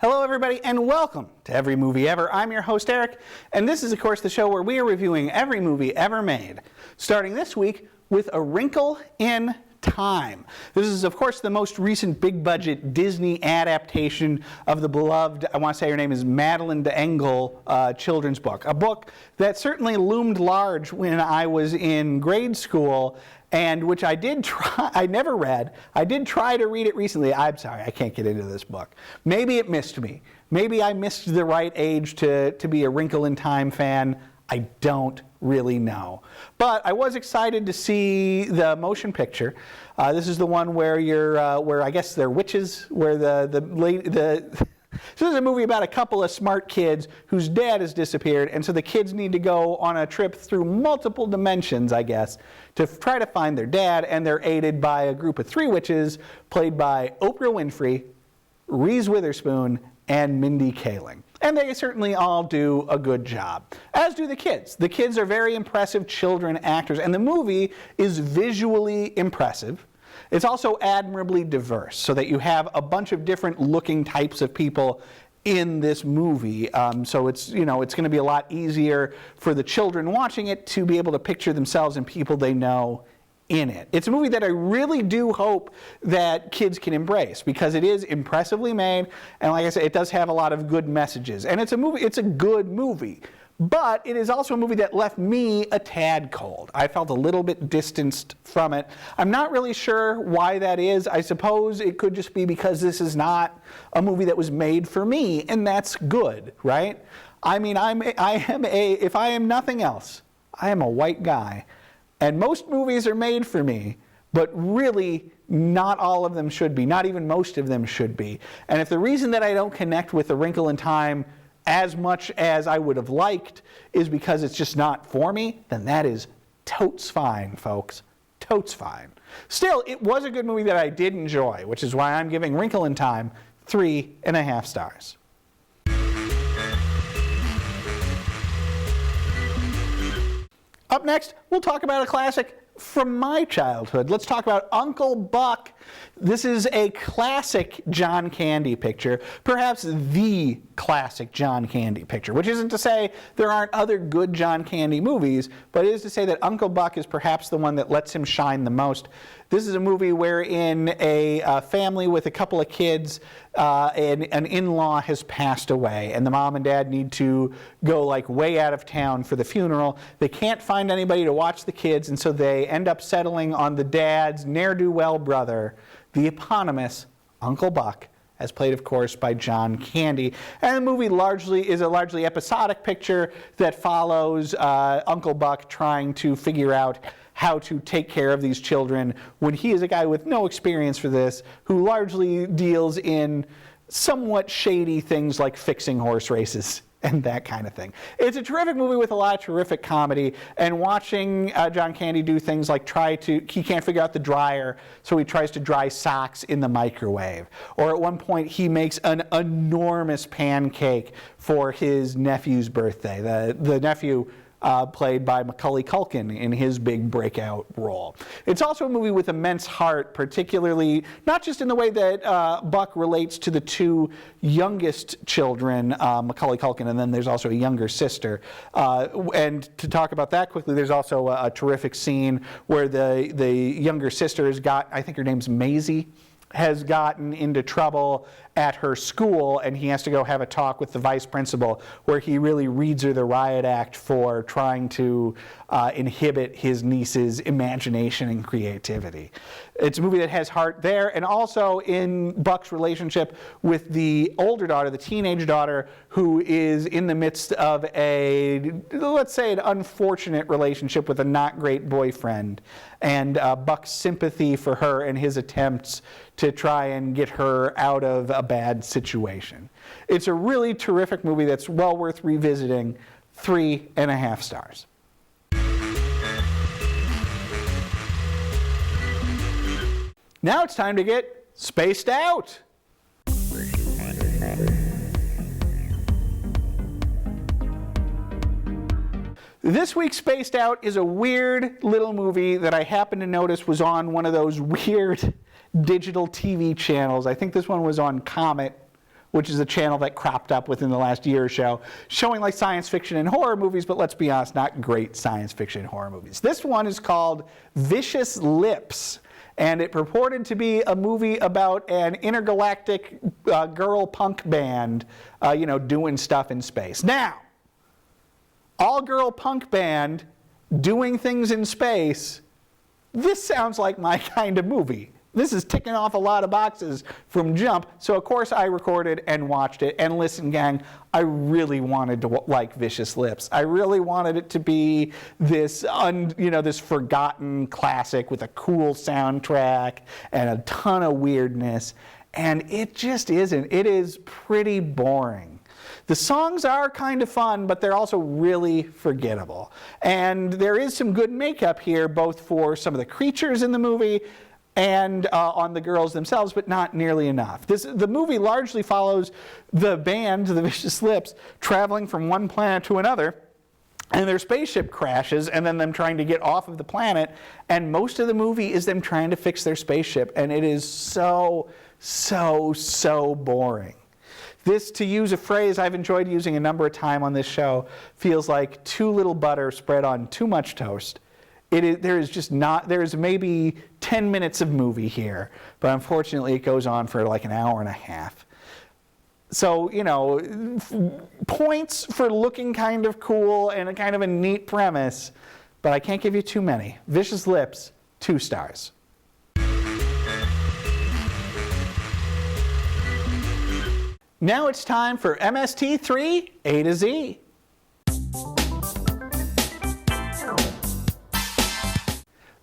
Hello everybody and welcome to Every Movie Ever. I'm your host Eric, and this is of course the show where we are reviewing every movie ever made, starting this week with A Wrinkle in Time. This is of course the most recent big budget Disney adaptation of the beloved, I want to say her name is Madeleine d'Engle children's book. A book that certainly loomed large when I was in grade school, and which I did try, I never read. I did try to read it recently. I'm sorry, I can't get into this book. Maybe it missed me. Maybe I missed the right age to be a Wrinkle in Time fan. I don't really know. But I was excited to see the motion picture. This is the one where you're, where I guess they're witches, where so this is a movie about a couple of smart kids whose dad has disappeared, and so the kids need to go on a trip through multiple dimensions, I guess, to try to find their dad, and they're aided by a group of three witches played by Oprah Winfrey, Reese Witherspoon, and Mindy Kaling. And they certainly all do a good job, as do the kids. The kids are very impressive children actors, and the movie is visually impressive. It's also admirably diverse, so that you have a bunch of different looking types of people in this movie. So it's, you know, it's going to be a lot easier for the children watching it to be able to picture themselves and people they know in it. It's a movie that I really do hope that kids can embrace, because it is impressively made, and like I said, it does have a lot of good messages. And it's a good movie. But it is also a movie that left me a tad cold. I felt a little bit distanced from it. I'm not really sure why that is. I suppose it could just be because this is not a movie that was made for me, and that's good, right? I mean, if I am nothing else, I am a white guy. And most movies are made for me, but really not all of them should be. Not even most of them should be. And if the reason that I don't connect with A Wrinkle in Time as much as I would have liked is because it's just not for me, then that is totes fine, folks. Totes fine. Still, it was a good movie that I did enjoy, which is why I'm giving Wrinkle in Time 3.5 stars. Up next, we'll talk about a classic from my childhood. Let's talk about Uncle Buck. This is a classic John Candy picture, perhaps the classic John Candy picture, which isn't to say there aren't other good John Candy movies, but it is to say that Uncle Buck is perhaps the one that lets him shine the most. This is a movie wherein a family with a couple of kids, an in-law has passed away, and the mom and dad need to go like way out of town for the funeral. They can't find anybody to watch the kids, and so they end up settling on the dad's ne'er-do-well brother, the eponymous Uncle Buck, as played, of course, by John Candy. And the movie is a largely episodic picture that follows Uncle Buck trying to figure out how to take care of these children when he is a guy with no experience for this, who largely deals in somewhat shady things like fixing horse races and that kind of thing. It's a terrific movie with a lot of terrific comedy, and watching John Candy do things like he can't figure out the dryer, so he tries to dry socks in the microwave. Or at one point he makes an enormous pancake for his nephew's birthday. The nephew played by Macaulay Culkin in his big breakout role. It's also a movie with immense heart, particularly not just in the way that Buck relates to the two youngest children, Macaulay Culkin, and then there's also a younger sister. And to talk about that quickly, there's also a terrific scene where the younger sister has got, I think her name's Maisie, has gotten into trouble at her school, and he has to go have a talk with the vice principal where he really reads her the riot act for trying to inhibit his niece's imagination and creativity. It's a movie that has heart there, and also in Buck's relationship with the older daughter, the teenage daughter, who is in the midst of let's say, an unfortunate relationship with a not great boyfriend, and Buck's sympathy for her and his attempts to try and get her out of a bad situation. It's a really terrific movie that's well worth revisiting. 3.5 stars. Now it's time to get spaced out. This week's Spaced Out is a weird little movie that I happened to notice was on one of those weird digital TV channels. I think this one was on Comet which is a channel that cropped up within the last year or so, showing like science fiction and horror movies, but let's be honest, not great science fiction and horror movies. This one is called Vicious Lips, and it purported to be a movie about an intergalactic girl punk band, doing stuff in space. Now, all-girl punk band doing things in space, this sounds like my kind of movie. This is ticking off a lot of boxes from jump, so of course I recorded and watched it, and listen gang, I really wanted to like Vicious Lips. I really wanted it to be this, this forgotten classic with a cool soundtrack and a ton of weirdness, and it just isn't. It is pretty boring. The songs are kind of fun, but they're also really forgettable. And there is some good makeup here, both for some of the creatures in the movie and on the girls themselves, but not nearly enough. The movie largely follows the band, the Vicious Lips, traveling from one planet to another, and their spaceship crashes, and then them trying to get off of the planet, and most of the movie is them trying to fix their spaceship, and it is so boring. This, to use a phrase I've enjoyed using a number of times on this show, feels like too little butter spread on too much toast. There is maybe 10 minutes of movie here, but unfortunately it goes on for like an hour and a half. So, points for looking kind of cool and a kind of a neat premise, but I can't give you too many. Vicious Lips, 2 stars. Now it's time for MST3 A to Z.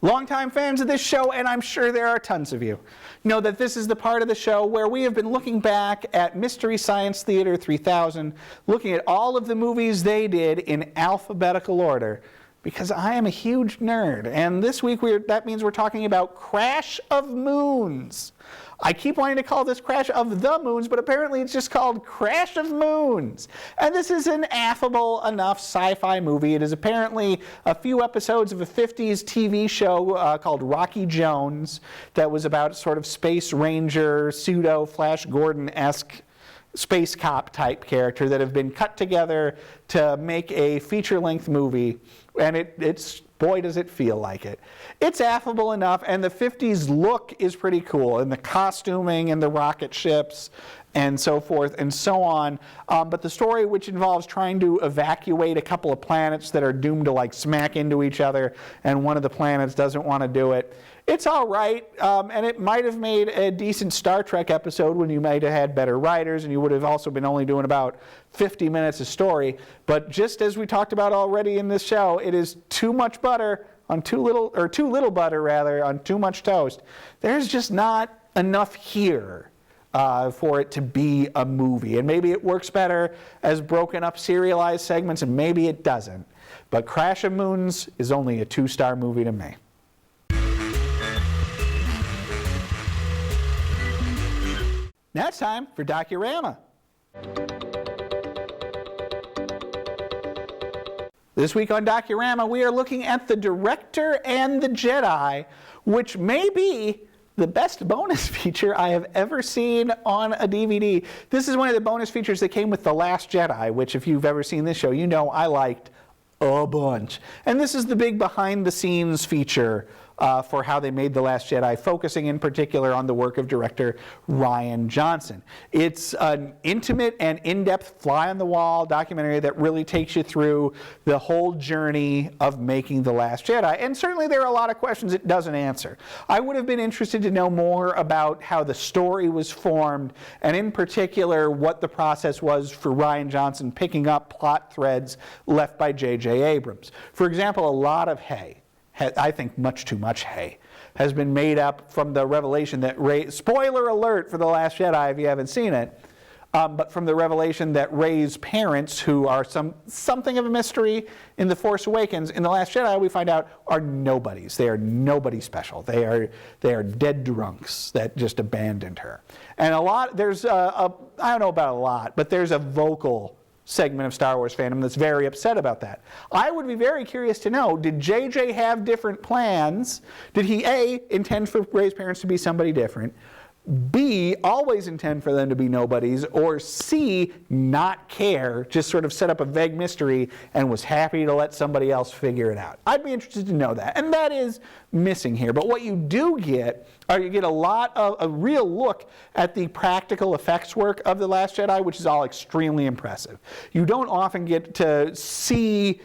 Longtime fans of this show, and I'm sure there are tons of you, know that this is the part of the show where we have been looking back at Mystery Science Theater 3000, looking at all of the movies they did in alphabetical order, because I am a huge nerd, and this week that means we're talking about Crash of Moons. I keep wanting to call this Crash of the Moons, but apparently it's just called Crash of Moons. And this is an affable enough sci-fi movie. It is apparently a few episodes of a 50s TV show called Rocky Jones that was about sort of space ranger, pseudo Flash Gordon-esque space cop type character that have been cut together to make a feature-length movie. And it's boy does it feel like it. It's affable enough, and the 50s look is pretty cool, and the costuming and the rocket ships and so forth and so on. But the story, which involves trying to evacuate a couple of planets that are doomed to like smack into each other, and one of the planets doesn't want to do it, it's all right, and it might have made a decent Star Trek episode when you might have had better writers, and you would have also been only doing about 50 minutes of story. But just as we talked about already in this show, it is too much butter on too little butter rather on too much toast. There's just not enough here for it to be a movie. And maybe it works better as broken up serialized segments, and maybe it doesn't. But Crash of Moons is only a 2-star movie to me. Now it's time for Docurama. This week on Docurama, we are looking at The Director and the Jedi, which may be the best bonus feature I have ever seen on a DVD. This is one of the bonus features that came with The Last Jedi, which if you've ever seen this show, you know I liked a bunch. And this is the big behind-the-scenes feature for how they made The Last Jedi, focusing in particular on the work of director Rian Johnson. It's an intimate and in-depth fly-on-the-wall documentary that really takes you through the whole journey of making The Last Jedi. And certainly there are a lot of questions it doesn't answer. I would have been interested to know more about how the story was formed, and in particular what the process was for Rian Johnson picking up plot threads left by J.J. Abrams. For example, a lot of I think much too much hay, has been made up from the revelation that spoiler alert for The Last Jedi if you haven't seen it, but from the revelation that Rey's parents, who are something of a mystery in The Force Awakens, in The Last Jedi we find out are nobodies. They are nobody special. They are dead drunks that just abandoned her. And there's I don't know about a lot, but there's a vocal segment of Star Wars fandom that's very upset about that. I would be very curious to know, did JJ have different plans? Did he, A, intend for Rey's parents to be somebody different? B, always intend for them to be nobodies, or C, not care, just sort of set up a vague mystery and was happy to let somebody else figure it out. I'd be interested to know that, and that is missing here. But what you do get are you get a real look at the practical effects work of The Last Jedi, which is all extremely impressive. You don't often get to see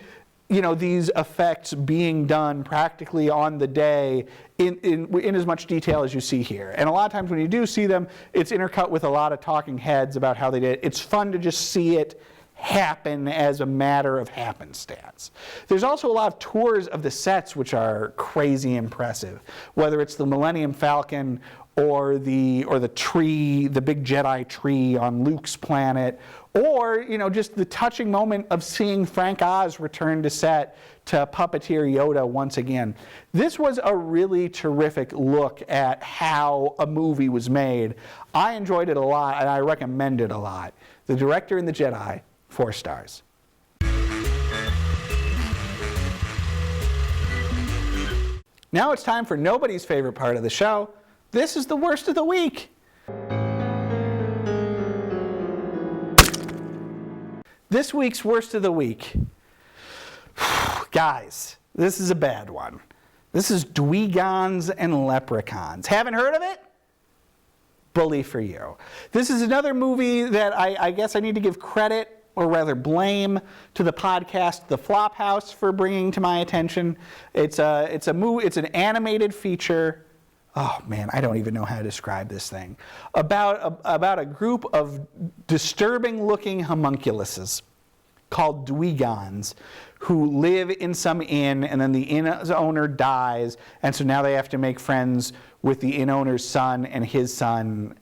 these effects being done practically on the day in as much detail as you see here. And a lot of times when you do see them, it's intercut with a lot of talking heads about how they did it. It's fun to just see it happen as a matter of happenstance. There's also a lot of tours of the sets which are crazy impressive, whether it's the Millennium Falcon or the tree, the big Jedi tree on Luke's planet, or just the touching moment of seeing Frank Oz return to set to puppeteer Yoda once again. This was a really terrific look at how a movie was made. I enjoyed it a lot, and I recommend it a lot. The Director and the Jedi, 4 stars. Now it's time for nobody's favorite part of the show. This is the worst of the week. This week's worst of the week. Guys, this is a bad one. This is Dweegons and Leprechauns. Haven't heard of it? Bully for you. This is another movie that I guess I need to give credit, or rather blame, to the podcast The Flophouse for bringing to my attention. It's an animated feature. Oh man, I don't even know how to describe this thing. About a group of disturbing-looking homunculuses called Dweegons who live in some inn, and then the inn owner dies, and so now they have to make friends with the inn owner's son and his son.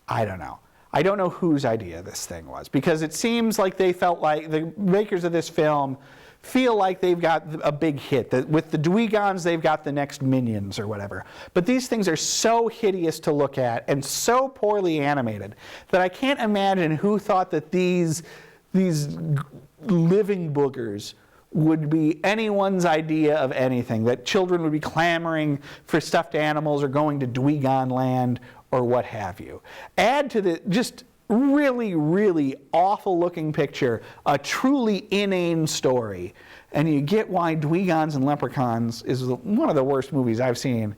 I don't know. I don't know whose idea this thing was, because it seems like they felt like the makers of this film feel like they've got a big hit. That with the Dweegons, they've got the next Minions or whatever. But these things are so hideous to look at and so poorly animated that I can't imagine who thought that these living boogers would be anyone's idea of anything, that children would be clamoring for stuffed animals or going to Dweegon land or what have you. Add to the just really, really awful looking picture a truly inane story, and you get why Dweegons and Leprechauns is one of the worst movies I've seen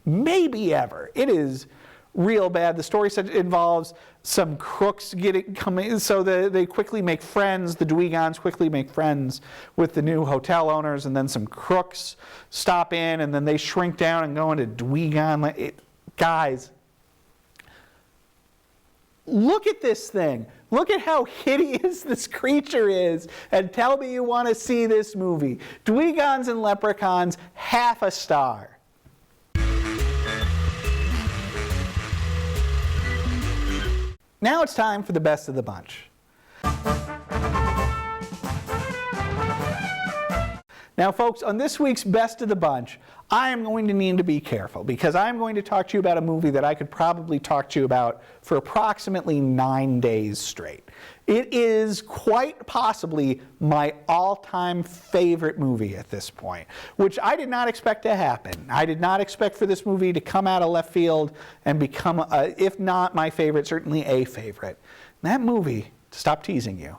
maybe ever. It is real bad. The story involves some crooks coming, so they quickly make friends. The Dweegons quickly make friends with the new hotel owners, and then some crooks stop in, and then they shrink down and go into Dweegon. Guys, look at this thing. Look at how hideous this creature is, and tell me you want to see this movie. Dweegons and Leprechauns, half a star. Now it's time for the best of the bunch. Now folks, on this week's Best of the Bunch, I am going to need to be careful, because I'm going to talk to you about a movie that I could probably talk to you about for approximately 9 days straight. It is quite possibly my all-time favorite movie at this point, which I did not expect to happen. I did not expect for this movie to come out of left field and become, if not my favorite, certainly a favorite. And that movie, to stop teasing you,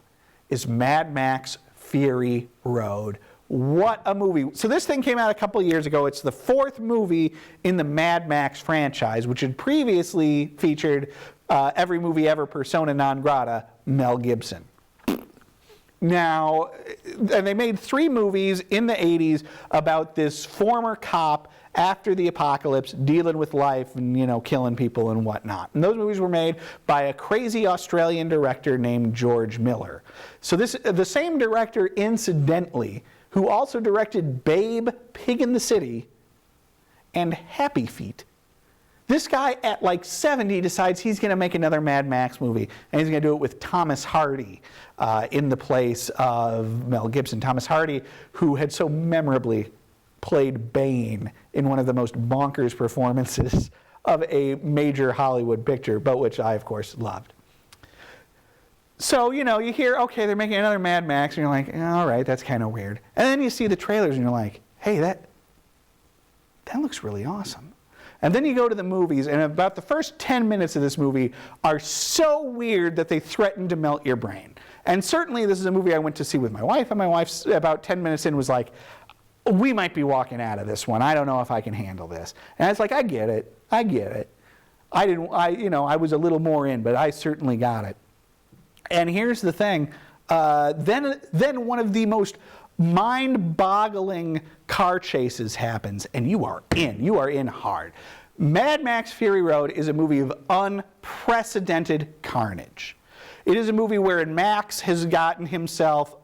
is Mad Max Fury Road. What a movie. So this thing came out a couple of years ago. It's the 4th movie in the Mad Max franchise, which had previously featured every movie ever persona non grata, Mel Gibson. Now, and they made 3 movies in the 80s about this former cop after the apocalypse dealing with life and, killing people and whatnot. And those movies were made by a crazy Australian director named George Miller. So the same director, incidentally, who also directed Babe, Pig in the City, and Happy Feet. This guy at like 70 decides he's going to make another Mad Max movie, and he's going to do it with Thomas Hardy in the place of Mel Gibson. Thomas Hardy, who had so memorably played Bane in one of the most bonkers performances of a major Hollywood picture, but which I, of course, loved. So, you hear, okay, they're making another Mad Max, and you're like, all right, that's kind of weird. And then you see the trailers, and you're like, hey, that looks really awesome. And then you go to the movies, and about the first 10 minutes of this movie are so weird that they threaten to melt your brain. And certainly this is a movie I went to see with my wife, and my wife, about 10 minutes in, was like, we might be walking out of this one. I don't know if I can handle this. And it's like, I get it. I get it. I was a little more in, but I certainly got it. And here's the thing. Then one of the most mind-boggling car chases happens, and you are in. You are in hard. Mad Max Fury Road is a movie of unprecedented carnage. It is a movie wherein Max has gotten himself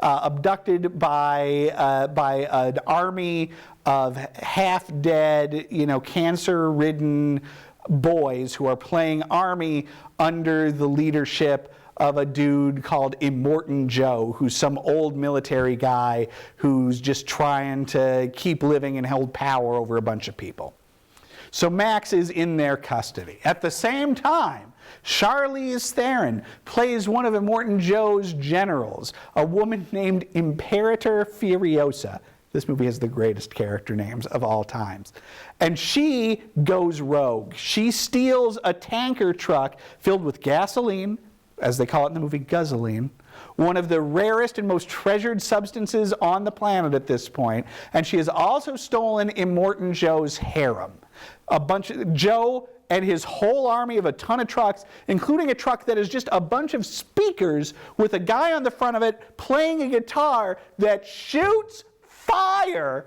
abducted by an army of half-dead, cancer-ridden boys who are playing army under the leadership of a dude called Immortan Joe, who's some old military guy who's just trying to keep living and hold power over a bunch of people. So Max is in their custody. At the same time, Charlize Theron plays one of Immortan Joe's generals, a woman named Imperator Furiosa. This movie has the greatest character names of all times. And she goes rogue. She steals a tanker truck filled with gasoline, as they call it in the movie, guzzling, one of the rarest and most treasured substances on the planet at this point. And she has also stolen Immortan Joe's harem. Joe and his whole army of a ton of trucks, including a truck that is just a bunch of speakers with a guy on the front of it playing a guitar that shoots fire.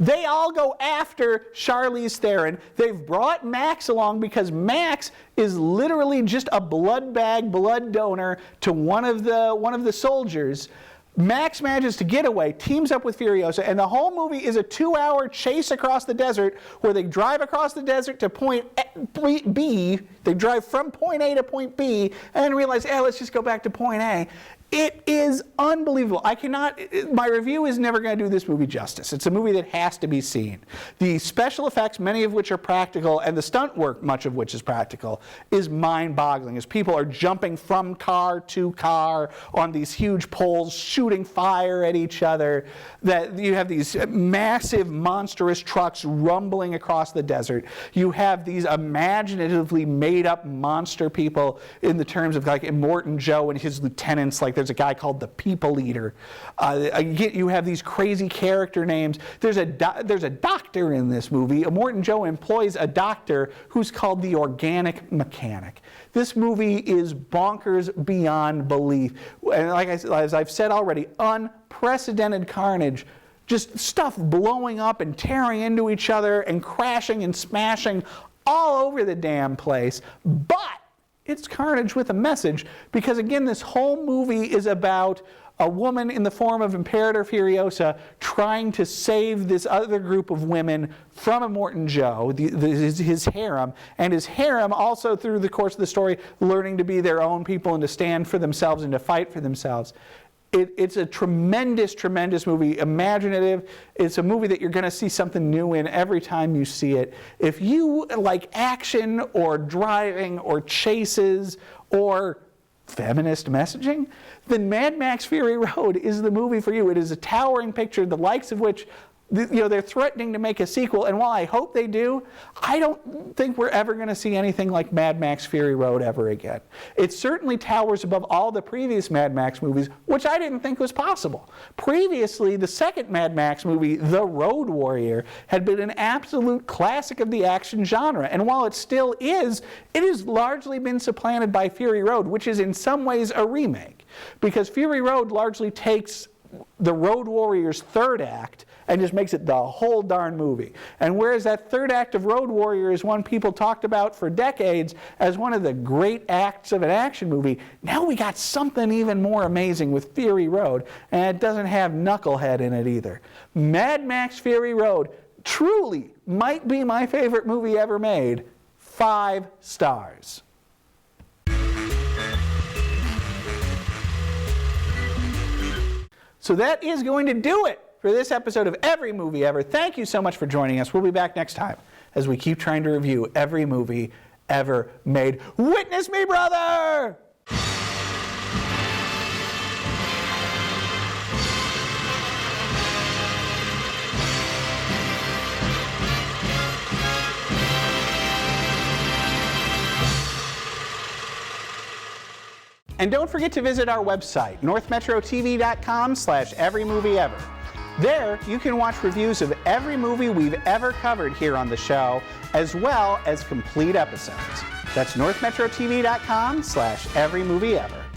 They all go after Charlize Theron. They've brought Max along because Max is literally just a blood bag, blood donor to one of the soldiers. Max manages to get away, teams up with Furiosa, and the whole movie is a 2-hour chase across the desert where they drive across the desert to point B. They drive from point A to point B and then realize, let's just go back to point A. It is unbelievable. My review is never going to do this movie justice. It's a movie that has to be seen. The special effects, many of which are practical, and the stunt work, much of which is practical, is mind-boggling as people are jumping from car to car on these huge poles, shooting fire at each other. That you have these massive, monstrous trucks rumbling across the desert. You have these imaginatively made-up monster people in the terms of like Immortan Joe and his lieutenants, like there's a guy called the People Eater. You have these crazy character names. There's a doctor in this movie. Immortan Joe employs a doctor who's called the Organic Mechanic. This movie is bonkers beyond belief. And as I've said already, unprecedented carnage. Just stuff blowing up and tearing into each other and crashing and smashing all over the damn place. But it's carnage with a message, because again, this whole movie is about a woman in the form of Imperator Furiosa trying to save this other group of women from Immortan Joe, his harem, and his harem also through the course of the story learning to be their own people and to stand for themselves and to fight for themselves. It's a tremendous, tremendous movie, imaginative. It's a movie that you're going to see something new in every time you see it. If you like action or driving or chases or feminist messaging, then Mad Max Fury Road is the movie for you. It is a towering picture, the likes of which they're threatening to make a sequel, and while I hope they do, I don't think we're ever going to see anything like Mad Max Fury Road ever again. It certainly towers above all the previous Mad Max movies, which I didn't think was possible. Previously, the second Mad Max movie, The Road Warrior, had been an absolute classic of the action genre, and while it still is, it has largely been supplanted by Fury Road, which is in some ways a remake, because Fury Road largely takes The Road Warrior's third act and just makes it the whole darn movie. And whereas that third act of Road Warrior is one people talked about for decades as one of the great acts of an action movie, now we got something even more amazing with Fury Road, and it doesn't have Knucklehead in it either. Mad Max Fury Road truly might be my favorite movie ever made. 5 stars. So that is going to do it for this episode of Every Movie Ever. Thank you so much for joining us. We'll be back next time as we keep trying to review every movie ever made. Witness me, brother! And don't forget to visit our website, northmetrotv.com/everymovieever. There, you can watch reviews of every movie we've ever covered here on the show, as well as complete episodes. That's northmetrotv.com/everymovieever.